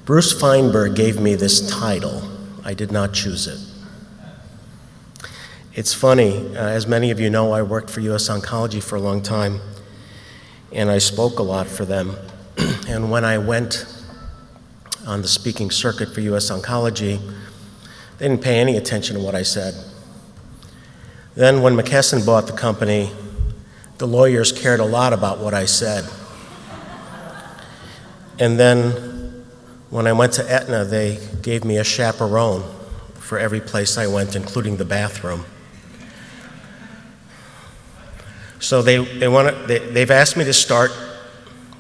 Bruce Feinberg gave me this title. I did not choose it. It's funny, as many of you know, I worked for US Oncology for a long time, and I spoke a lot for them. And when I went on the speaking circuit for US Oncology, they didn't pay any attention to what I said. Then when McKesson bought the company, the lawyers cared a lot about what I said. And then when I went to Aetna, they gave me a chaperone for every place I went, including the bathroom. So they've asked me to start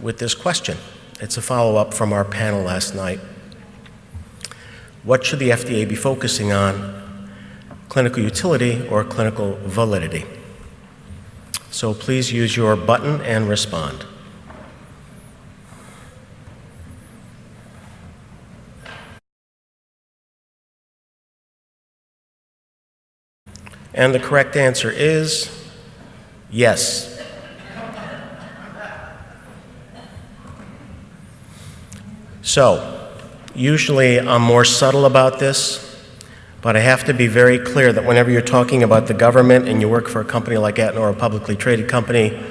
with this question. It's a follow-up from our panel last night. What should the FDA be focusing on, clinical utility or clinical validity? So please use your button and respond. And the correct answer is yes. So, usually I'm more subtle about this, but I have to be very clear that whenever you're talking about the government and you work for a company like Aetna or a publicly traded company,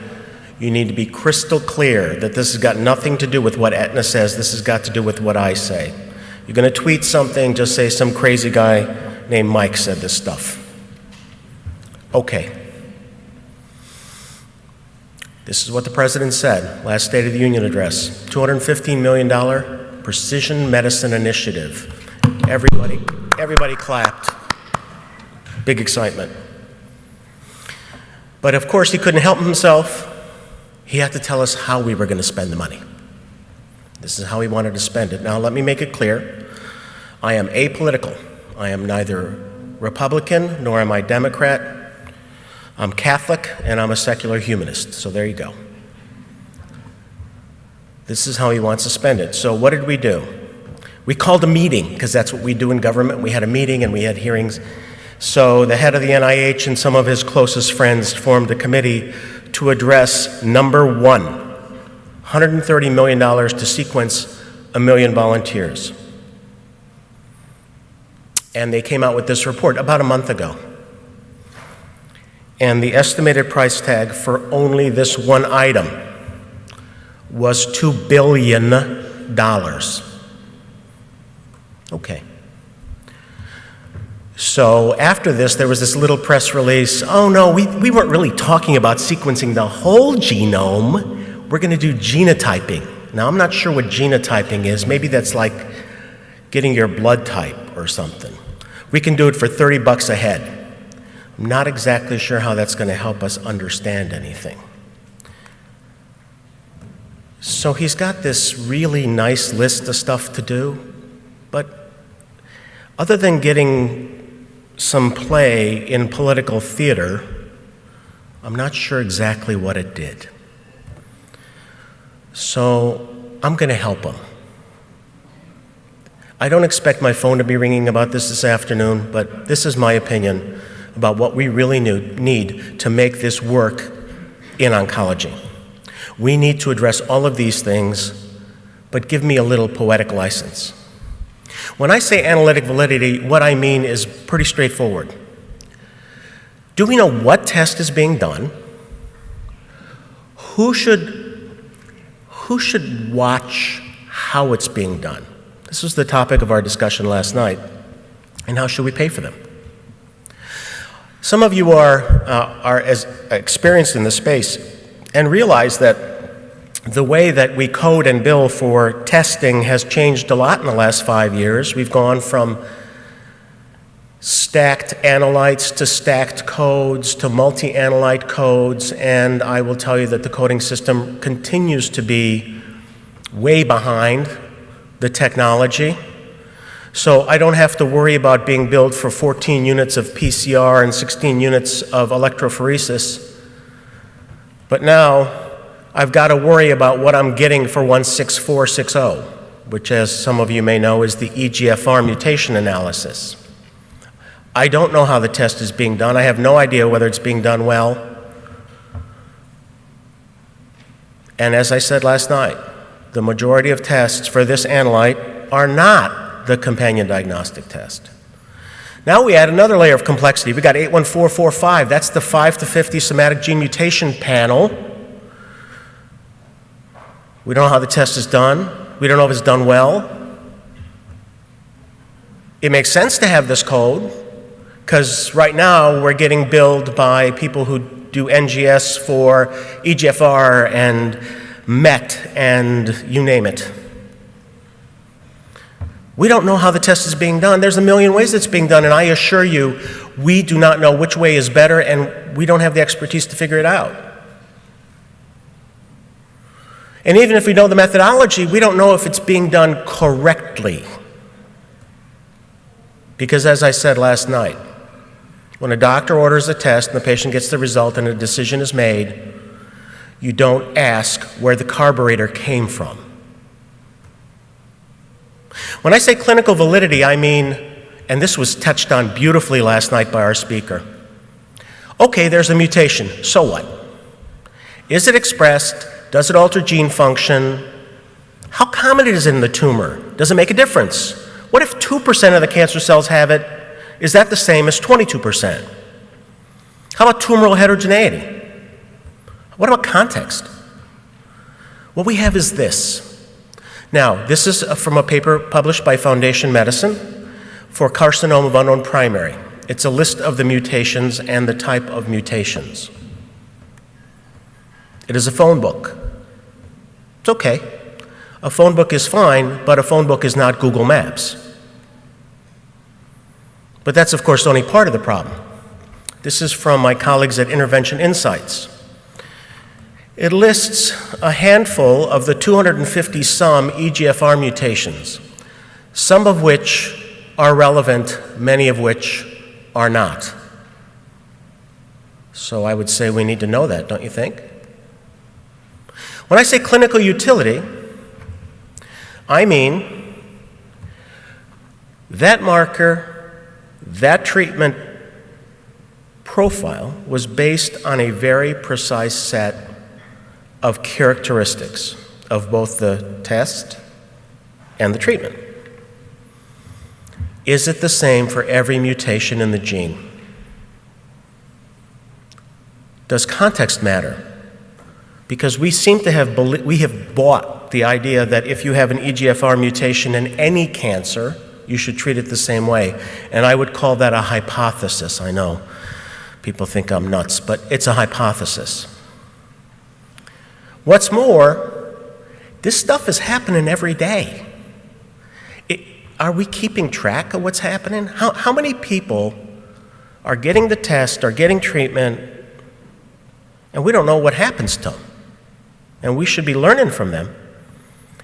you need to be crystal clear that this has got nothing to do with what Aetna says, this has got to do with what I say. You're going to tweet something, just say some crazy guy named Mike said this stuff. Okay. This is what the president said, last State of the Union address, $215 million precision medicine initiative. Everybody clapped. Big excitement. But of course, he couldn't help himself. He had to tell us how we were going to spend the money. This is how he wanted to spend it. Now, let me make it clear. I am apolitical. I am neither Republican nor am I Democrat. I'm Catholic and I'm a secular humanist, so there you go. This is how he wants to spend it. So what did we do? We called a meeting, because that's what we do in government. We had a meeting and we had hearings. So the head of the NIH and some of his closest friends formed a committee to address number one, $130 million to sequence 1 million volunteers. And they came out with this report about a month ago. And the estimated price tag for only this one item was $2 billion. Okay. So after this, there was this little press release, oh no, we weren't really talking about sequencing the whole genome. We're going to do genotyping. Now, I'm not sure what genotyping is. Maybe that's like getting your blood type or something. We can do it for $30 a head. I'm not exactly sure how that's going to help us understand anything. So he's got this really nice list of stuff to do, but other than getting some play in political theater, I'm not sure exactly what it did. So I'm going to help him. I don't expect my phone to be ringing about this afternoon, but this is my opinion about what we really need to make this work in oncology. We need to address all of these things, but give me a little poetic license. When I say analytic validity, what I mean is pretty straightforward. Do we know what test is being done? Who should watch how it's being done? This was the topic of our discussion last night. And how should we pay for them? Some of you are as experienced in this space and realize that the way that we code and bill for testing has changed a lot in the last 5 years. We've gone from stacked analytes to stacked codes to multi-analyte codes, and I will tell you that the coding system continues to be way behind the technology. So I don't have to worry about being billed for 14 units of PCR and 16 units of electrophoresis. But now I've got to worry about what I'm getting for 16460, which, as some of you may know, is the EGFR mutation analysis. I don't know how the test is being done. I have no idea whether it's being done well. And as I said last night, the majority of tests for this analyte are not the companion diagnostic test. Now we add another layer of complexity. We got 81445, that's the 5 to 50 somatic gene mutation panel. We don't know how the test is done. We don't know if it's done well. It makes sense to have this code, because right now we're getting billed by people who do NGS for EGFR and MET and you name it. We don't know how the test is being done. There's a million ways it's being done, and I assure you, we do not know which way is better, and we don't have the expertise to figure it out. And even if we know the methodology, we don't know if it's being done correctly. Because as I said last night, when a doctor orders a test and the patient gets the result and a decision is made, you don't ask where the carburetor came from. When I say clinical validity, I mean, and this was touched on beautifully last night by our speaker, okay, there's a mutation, so what? Is it expressed? Does it alter gene function? How common is it in the tumor? Does it make a difference? What if 2% of the cancer cells have it? Is that the same as 22%? How about tumoral heterogeneity? What about context? What we have is this. Now, this is from a paper published by Foundation Medicine for carcinoma of unknown primary. It's a list of the mutations and the type of mutations. It is a phone book. It's okay. A phone book is fine, but a phone book is not Google Maps. But that's, of course, only part of the problem. This is from my colleagues at Intervention Insights. It lists a handful of the 250-some EGFR mutations, some of which are relevant, many of which are not. So I would say we need to know that, don't you think? When I say clinical utility, I mean that marker, that treatment profile was based on a very precise set of characteristics of both the test and the treatment. Is it the same for every mutation in the gene? Does context matter? Because we seem to have bought the idea that if you have an EGFR mutation in any cancer, you should treat it the same way. And I would call that a hypothesis. I know people think I'm nuts, but it's a hypothesis. What's more, this stuff is happening every day. Are we keeping track of what's happening? How many people are getting the test, are getting treatment, and we don't know what happens to them? And we should be learning from them.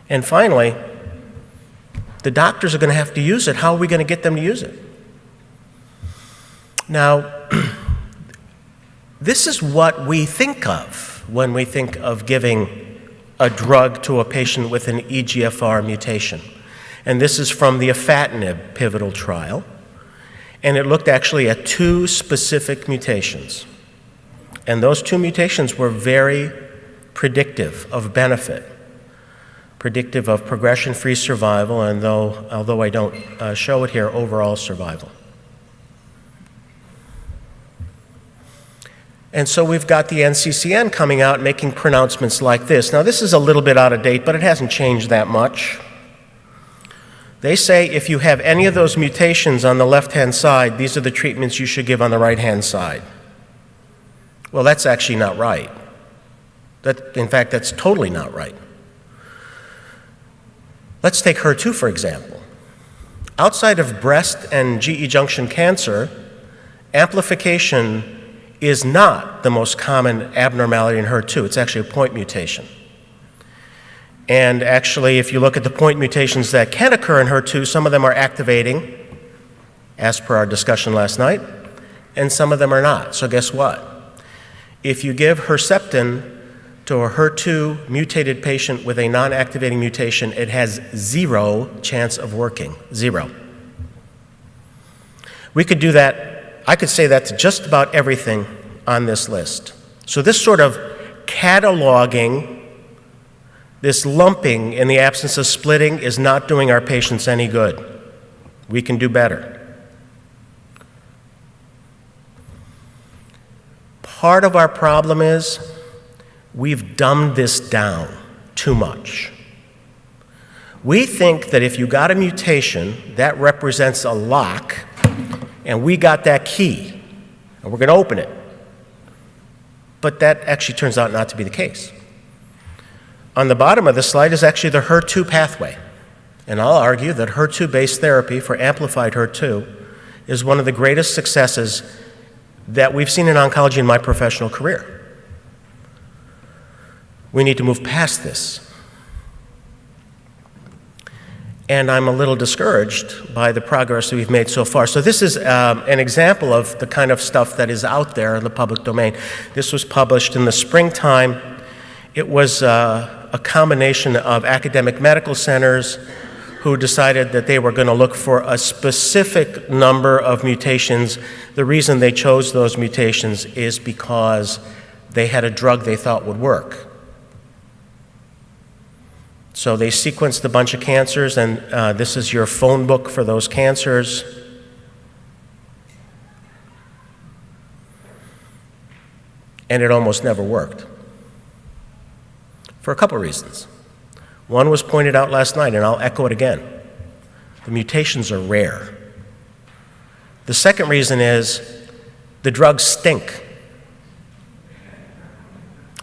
And finally, the doctors are going to have to use it. How are we going to get them to use it? Now, this is what we think of when we think of giving a drug to a patient with an EGFR mutation. And this is from the afatinib pivotal trial. And it looked actually at 2 specific mutations. And those 2 mutations were very predictive of benefit, predictive of progression-free survival, and although I don't show it here, overall survival. And so we've got the NCCN coming out making pronouncements like this. Now, this is a little bit out of date, but it hasn't changed that much. They say if you have any of those mutations on the left-hand side, these are the treatments you should give on the right-hand side. Well, that's actually not right. In fact, that's totally not right. Let's take HER2, for example. Outside of breast and GE junction cancer, amplification is not the most common abnormality in HER2. It's actually a point mutation. And actually, if you look at the point mutations that can occur in HER2, some of them are activating, as per our discussion last night, and some of them are not. So guess what? If you give Herceptin to a HER2 mutated patient with a non-activating mutation, it has 0 chance of working, 0. We could do that. I could say that to just about everything on this list. So this sort of cataloging This lumping in the absence of splitting is not doing our patients any good. We can do better. Part of our problem is we've dumbed this down too much. We think that if you got a mutation, that represents a lock, and we got that key, and we're going to open it. But that actually turns out not to be the case. On the bottom of the slide is actually the HER2 pathway. And I'll argue that HER2-based therapy for amplified HER2 is one of the greatest successes that we've seen in oncology in my professional career. We need to move past this. And I'm a little discouraged by the progress that we've made so far. So this is an example of the kind of stuff that is out there in the public domain. This was published in the springtime. It was a combination of academic medical centers who decided that they were going to look for a specific number of mutations. The reason they chose those mutations is because they had a drug they thought would work. So they sequenced a bunch of cancers, and this is your phone book for those cancers. And it almost never worked. For a couple reasons. One was pointed out last night, and I'll echo it again. The mutations are rare. The second reason is the drugs stink.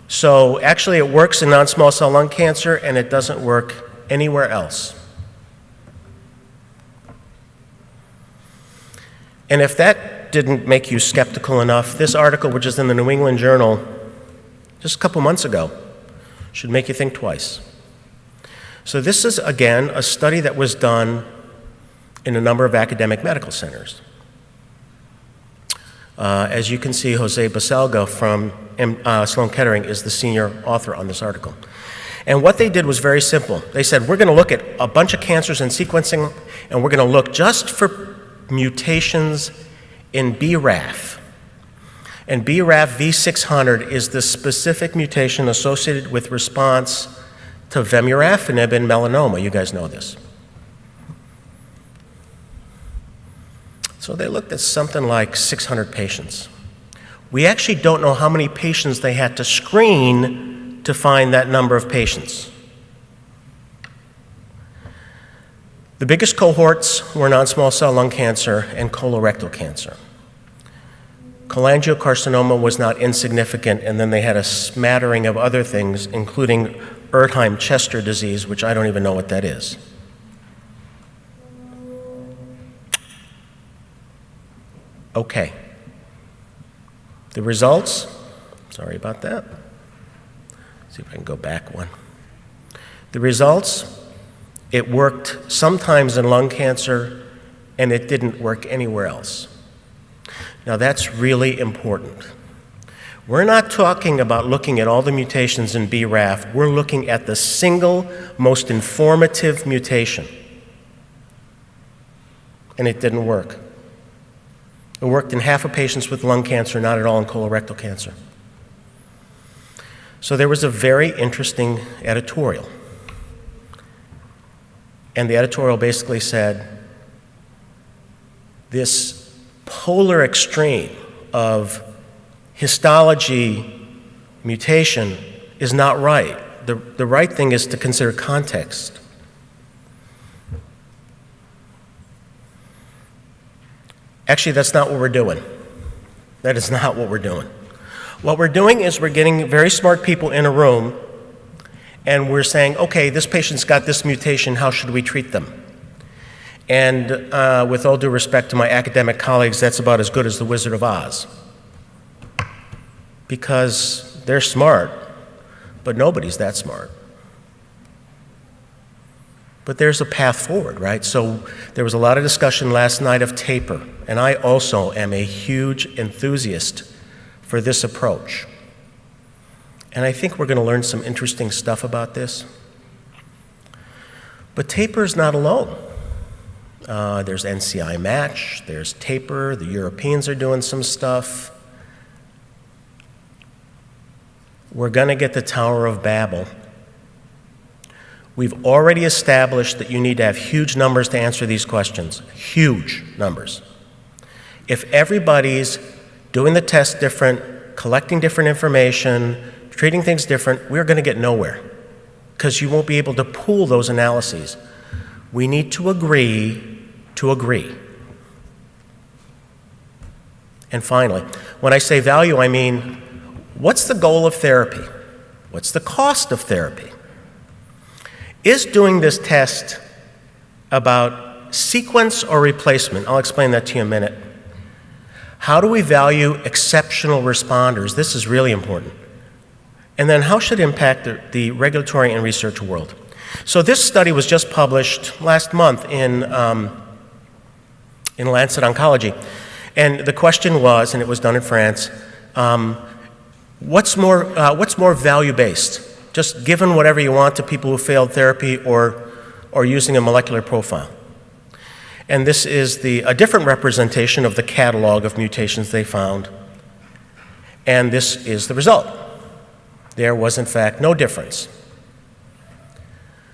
So actually it works in non-small cell lung cancer, and it doesn't work anywhere else. And if that didn't make you skeptical enough, this article, which is in the New England Journal just a couple months ago, should make you think twice. So this is, again, a study that was done in a number of academic medical centers. As you can see, Jose Baselga from Sloan Kettering is the senior author on this article. And what they did was very simple. They said, we're going to look at a bunch of cancers and sequencing, and we're going to look just for mutations in BRAF. And BRAF V600 is the specific mutation associated with response to vemurafenib in melanoma. You guys know this. So they looked at something like 600 patients. We actually don't know how many patients they had to screen to find that number of patients. The biggest cohorts were non-small cell lung cancer and colorectal cancer. Cholangiocarcinoma was not insignificant, and then they had a smattering of other things, including Erdheim-Chester disease, which I don't even know what that is. Okay. The results, sorry about that. See if I can go back one. The results, it worked sometimes in lung cancer, and it didn't work anywhere else. Now that's really important. We're not talking about looking at all the mutations in BRAF. We're looking at the single most informative mutation. And it didn't work. It worked in half of patients with lung cancer, not at all in colorectal cancer. So there was a very interesting editorial. And the editorial basically said, this polar extreme of histology mutation is not right. The right thing is to consider context. Actually, that's not what we're doing. That is not what we're doing. What we're doing is we're getting very smart people in a room, and we're saying, okay, this patient's got this mutation, how should we treat them? And with all due respect to my academic colleagues, that's about as good as the Wizard of Oz. Because they're smart, but nobody's that smart. But there's a path forward, right? So there was a lot of discussion last night of taper, and I also am a huge enthusiast for this approach. And I think we're going to learn some interesting stuff about this. But taper is not alone. There's NCI match, there's taper, the Europeans are doing some stuff. We're going to get the Tower of Babel We've already established that you need to have huge numbers to answer these questions, huge numbers. If everybody's doing the test different, collecting different information, treating things different, we're going to get nowhere because you won't be able to pool those analyses. We need to agree to agree. And finally, when I say value, I mean, what's the goal of therapy? What's the cost of therapy? Is doing this test about sequence or replacement? I'll explain that to you in a minute. How do we value exceptional responders? This is really important. And then how should it impact the regulatory and research world? So this study was just published last month in Lancet Oncology. And the question was, and it was done in France, what's more value-based? Just giving whatever you want to people who failed therapy or using a molecular profile. And this is a different representation of the catalog of mutations they found. And this is the result. There was, in fact, no difference.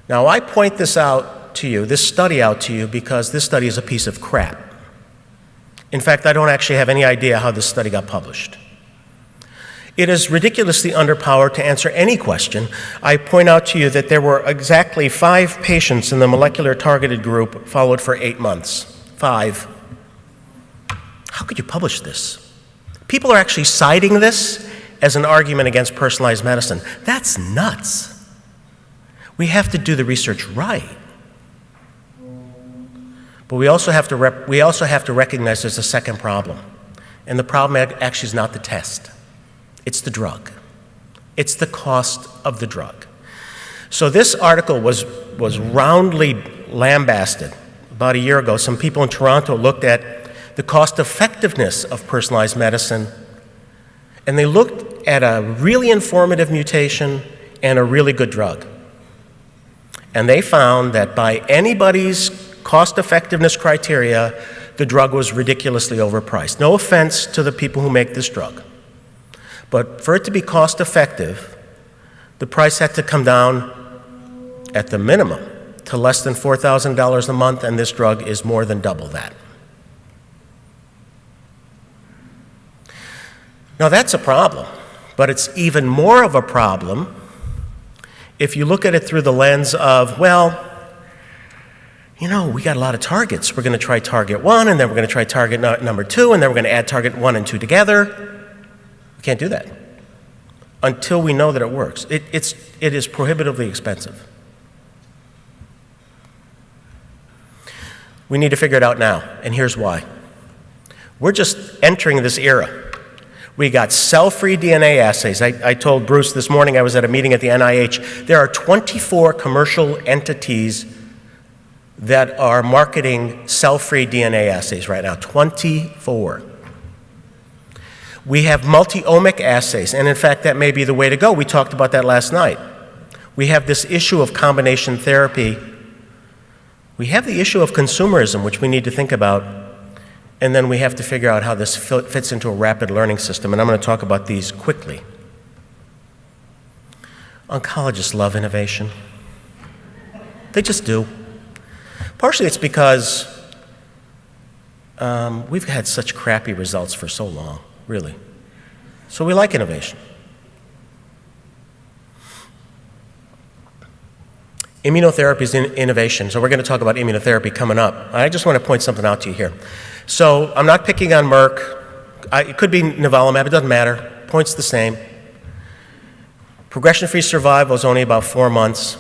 Now, I point this out to you, this study out to you, because this study is a piece of crap. In fact, I don't actually have any idea how this study got published. It is ridiculously underpowered to answer any question. I point out to you that there were exactly 5 patients in the molecular targeted group followed for 8 months. 5. How could you publish this? People are actually citing this as an argument against personalized medicine. That's nuts. We have to do the research right. But we also have to recognize there's a second problem. And the problem actually is not the test. It's the drug. It's the cost of the drug. So this article was roundly lambasted about a year ago. Some people in Toronto looked at the cost effectiveness of personalized medicine, and they looked at a really informative mutation and a really good drug. And they found that by anybody's cost effectiveness criteria, the drug was ridiculously overpriced. No offense to the people who make this drug. But for it to be cost effective, the price had to come down at the minimum to less than $4,000 a month, and this drug is more than double that. Now that's a problem, but it's even more of a problem if you look at it through the lens of, well, you know, we got a lot of targets. We're going to try target 1, and then we're going to try target number 2, and then we're going to add target 1 and 2 together. We can't do that until we know that it works. It is prohibitively expensive. We need to figure it out now, and here's why. We're just entering this era. We got cell-free DNA assays. I told Bruce this morning, I was at a meeting at the NIH, there are 24 commercial entities that are marketing cell-free DNA assays right now, 24. We have multi-omic assays, and in fact, that may be the way to go. We talked about that last night. We have this issue of combination therapy. We have the issue of consumerism, which we need to think about, and then we have to figure out how this fits into a rapid learning system, and I'm going to talk about these quickly. Oncologists love innovation. They just do. Partially it's because we've had such crappy results for so long. Really. So we like innovation. Immunotherapy is innovation, so we're going to talk about immunotherapy coming up. I just want to point something out to you here. So I'm not picking on Merck. It could be nivolumab, it doesn't matter. Point's the same. Progression-free survival is only about 4 months.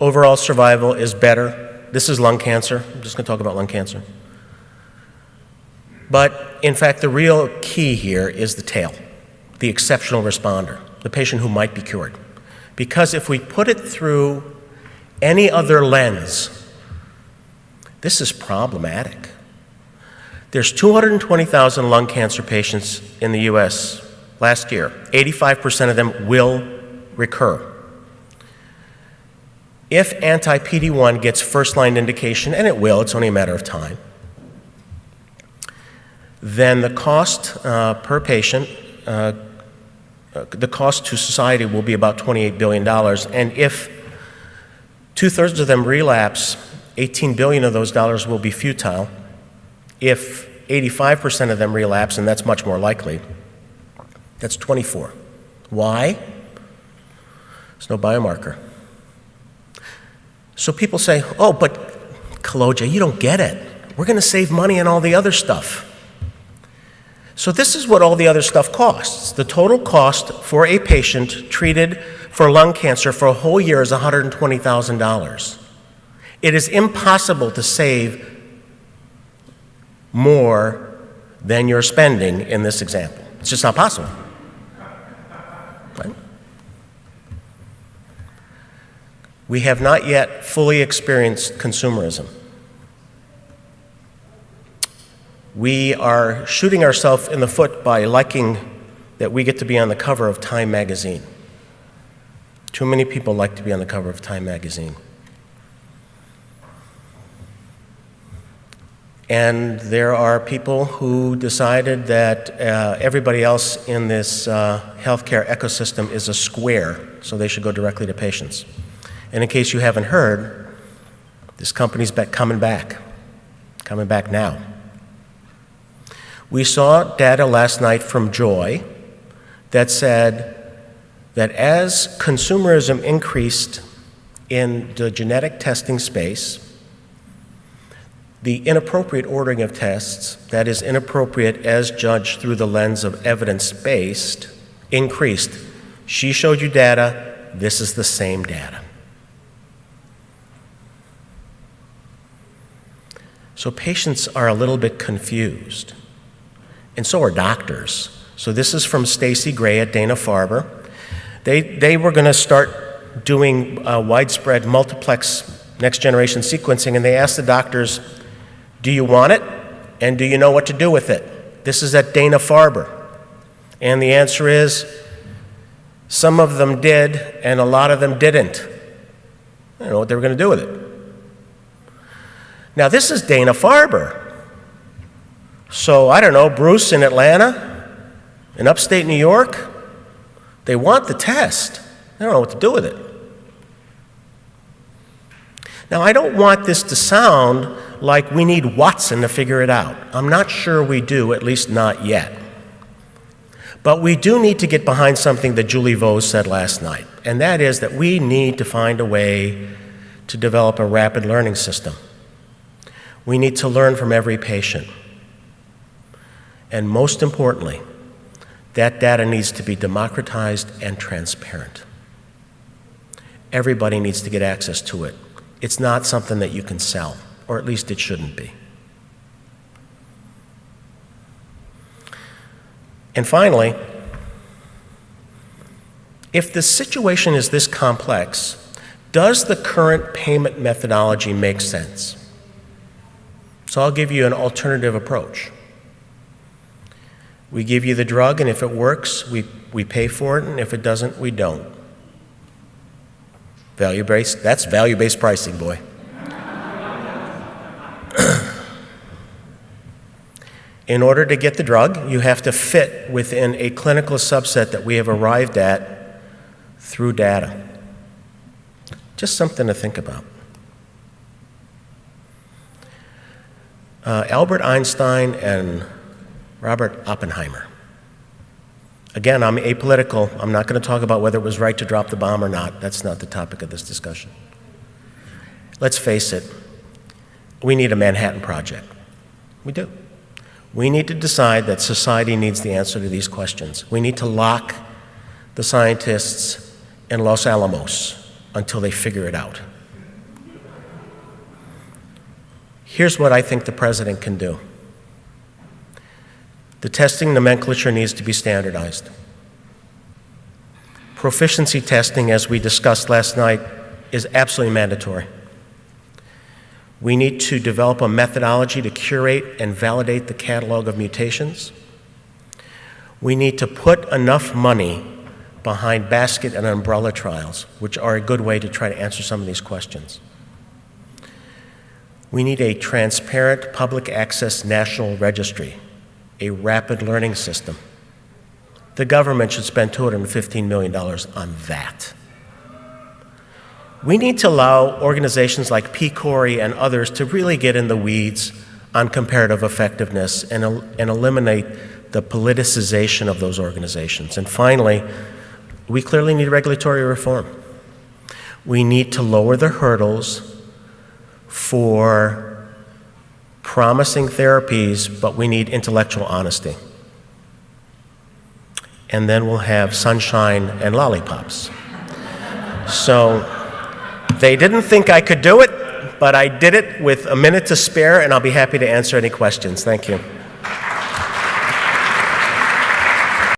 Overall survival is better. This is lung cancer. I'm just going to talk about lung cancer. But in fact, the real key here is the tail, the exceptional responder, the patient who might be cured. Because if we put it through any other lens, this is problematic. There's 220,000 lung cancer patients in the US last year. 85% of them will recur. If anti-PD-1 gets first-line indication, and it will, it's only a matter of time, then the cost per patient, the cost to society will be about $28 billion. And if 2/3 of them relapse. 18 billion of those dollars will be futile. If 85% of them relapse, and that's much more likely, that's 24. Why? There's no biomarker. So people say, oh, but Kaloja, you don't get it. We're going to save money on all the other stuff. So this is what all the other stuff costs. The total cost for a patient treated for lung cancer for a whole year is $120,000. It is impossible to save more than you're spending in this example. It's just not possible. Right? We have not yet fully experienced consumerism. We are shooting ourselves in the foot by liking that we get to be on the cover of Time magazine. Too many people like to be on the cover of Time magazine. And there are people who decided that everybody else in this healthcare ecosystem is a square, so they should go directly to patients. And in case you haven't heard, this company's coming back now. We saw data last night from Joy that said that as consumerism increased in the genetic testing space, the inappropriate ordering of tests, that is inappropriate as judged through the lens of evidence-based, increased. She showed you data, this is the same data. So patients are a little bit confused, and so are doctors. So this is from Stacy Gray at Dana-Farber. They were going to start doing widespread multiplex next-generation sequencing, and they asked the doctors, do you want it, and do you know what to do with it? This is at Dana-Farber. And the answer is, some of them did, and a lot of them didn't. I don't know what they were going to do with it. Now, this is Dana-Farber. So, I don't know, Bruce in Atlanta, in upstate New York, they want the test. They don't know what to do with it. Now, I don't want this to sound like we need Watson to figure it out. I'm not sure we do, at least not yet. But we do need to get behind something that Julie Vose said last night, and that is that we need to find a way to develop a rapid learning system. We need to learn from every patient. And most importantly, that data needs to be democratized and transparent. Everybody needs to get access to it. It's not something that you can sell, or at least it shouldn't be. And finally, if the situation is this complex, does the current payment methodology make sense? So I'll give you an alternative approach. We give you the drug, and if it works, we pay for it, and if it doesn't, we don't. Value-based, that's value-based pricing, boy. In order to get the drug, you have to fit within a clinical subset that we have arrived at through data. Just something to think about. Albert Einstein and Robert Oppenheimer. Again, I'm apolitical. I'm not going to talk about whether it was right to drop the bomb or not. That's not the topic of this discussion. Let's face it, we need a Manhattan Project. We do. We need to decide that society needs the answer to these questions. We need to lock the scientists in Los Alamos until they figure it out. Here's what I think the president can do. The testing nomenclature needs to be standardized. Proficiency testing, as we discussed last night, is absolutely mandatory. We need to develop a methodology to curate and validate the catalog of mutations. We need to put enough money behind basket and umbrella trials, which are a good way to try to answer some of these questions. We need a transparent public access national registry, a rapid learning system. The government should spend $215 million on that. We need to allow organizations like PCORI and others to really get in the weeds on comparative effectiveness and eliminate the politicization of those organizations. And finally, we clearly need regulatory reform. We need to lower the hurdles for promising therapies, but we need intellectual honesty. And then we'll have sunshine and lollipops. So they didn't think I could do it, but I did it with a minute to spare, and I'll be happy to answer any questions. Thank you.